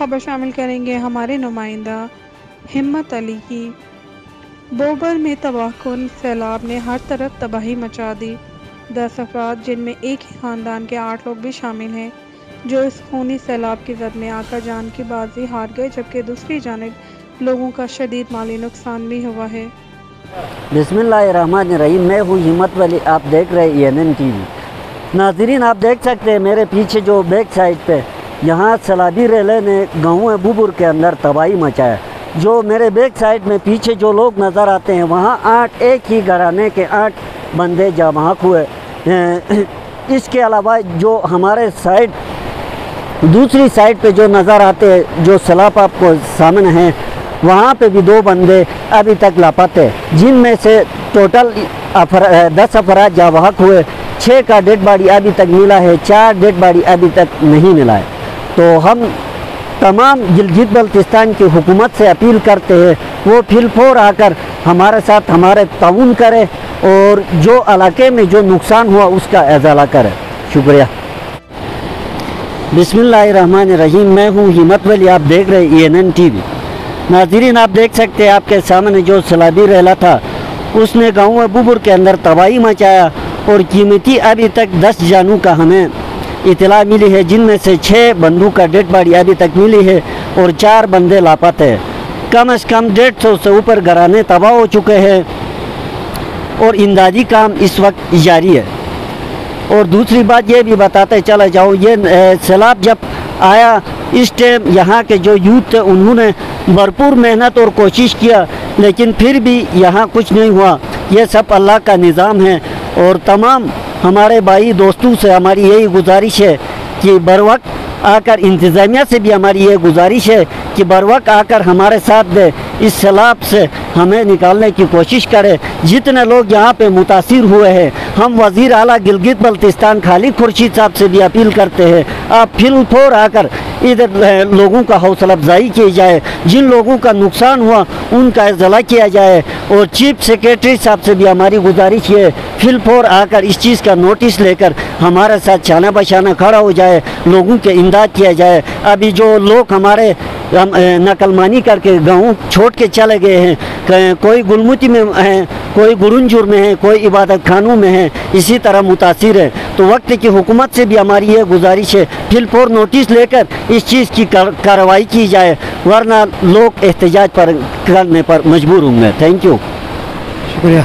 خبر شامل کریں گے ہمارے نمائندہ ہمت علی کی۔ بوبر میں تباہ کن سیلاب نے ہر طرف تباہی مچا دی۔ 10 افراد جن میں ایک ہی خاندان کے 8 لوگ بھی شامل ہیں جو اس خونی سیلاب کی زد میں آ کر جان کی بازی ہار گئے، جبکہ دوسری جانب لوگوں کا شدید مالی نقصان بھی ہوا ہے۔ بسم اللہ الرحمن الرحیم۔ میں ہوں ہمت علی، آپ دیکھ رہے ہیں ENN TV۔ ناظرین، آپ دیکھ سکتے ہیں میرے پیچھے جو بیک سائڈ پہ یہاں سیلابی ریلے نے گاؤں بوبر کے اندر تباہی مچایا۔ جو میرے بیک سائڈ میں پیچھے جو لوگ نظر آتے ہیں وہاں ایک ہی گھرانے کے 8 بندے جاں بحق ہوئے۔ اس کے علاوہ جو ہمارے دوسری سائڈ پہ جو نظر آتے ہیں، جو سیلاب آپ کو سامنے ہیں، وہاں پہ بھی 2 بندے ابھی تک لاپتہ ہیں، جن میں سے ٹوٹل 10 افراد جاں بحق ہوئے۔ 6 کا ڈیڈ باڈی ابھی تک ملا ہے، 4 ڈیڈ باڈی ابھی تک نہیں ملا ہے۔ تو ہم تمام گلگت بلتستان کی حکومت سے اپیل کرتے ہیں وہ فل فور آ کر ہمارے ساتھ تعاون کرے اور جو علاقے میں جو نقصان ہوا اس کا ازالہ کرے۔ شکریہ۔ بسم اللہ الرحمن الرحیم۔ میں ہوں ہمت علی، آپ دیکھ رہے ہیں ENN TV۔ ناظرین، آپ دیکھ سکتے ہیں آپ کے سامنے جو سیلابی ریلا تھا اس نے گاؤں بوبر کے اندر تباہی مچایا اور قیمتی ابھی تک 10 جانوں کا ہمیں اطلاع ملی ہے، جن میں سے 6 بندوں کا ڈیڈ باڈی ابھی تک ملی ہے اور 4 بندے لاپتہ ہیں۔ کم از کم 150 سے اوپر گھرانے تباہ ہو چکے ہیں اور امدادی کام اس وقت جاری ہے۔ اور دوسری بات یہ بھی بتاتے چلا جاؤں، یہ سیلاب جب آیا اس ٹائم یہاں کے جو یوتھ تھے انہوں نے بھرپور محنت اور کوشش کیا، لیکن پھر بھی یہاں کچھ نہیں ہوا۔ یہ سب اللہ کا نظام ہے اور تمام ہمارے بھائی دوستوں سے ہماری یہی گزارش ہے کہ بروقت آ کر انتظامیہ سے بھی ہماری یہ گزارش ہے کہ بروقت آ کر ہمارے ساتھ دے، اس سیلاب سے ہمیں نکالنے کی کوشش کرے۔ جتنے لوگ یہاں پہ متاثر ہوئے ہیں، ہم وزیر اعلیٰ گلگت بلتستان خالد خورشید صاحب سے بھی اپیل کرتے ہیں آپ فل فور آ کر ادھر لوگوں کا حوصلہ افزائی کی جائے، جن لوگوں کا نقصان ہوا ان کا ازالہ کیا جائے۔ اور چیف سیکریٹری صاحب سے بھی ہماری گزارش ہے فل فور آ کر اس چیز کا نوٹس لے کر ہمارے ساتھ شانہ بشانہ کھڑا ہو جائے، لوگوں کے امداد کیا جائے۔ ابھی جو لوگ ہمارے نقل مانی کر کے گاؤں چھوڑ کے چلے گئے ہیں، کوئی گلمتی میں ہیں، کوئی گرنجر میں ہیں، کوئی عبادت خانوں میں ہیں، اسی طرح متاثر ہے۔ تو وقت کی حکومت سے بھی ہماری یہ گزارش ہے فل فور نوٹس لے کر اس چیز کی کارروائی کی جائے، ورنہ لوگ احتجاج کرنے پر مجبور ہوں گے۔ تھینک یو، شکریہ۔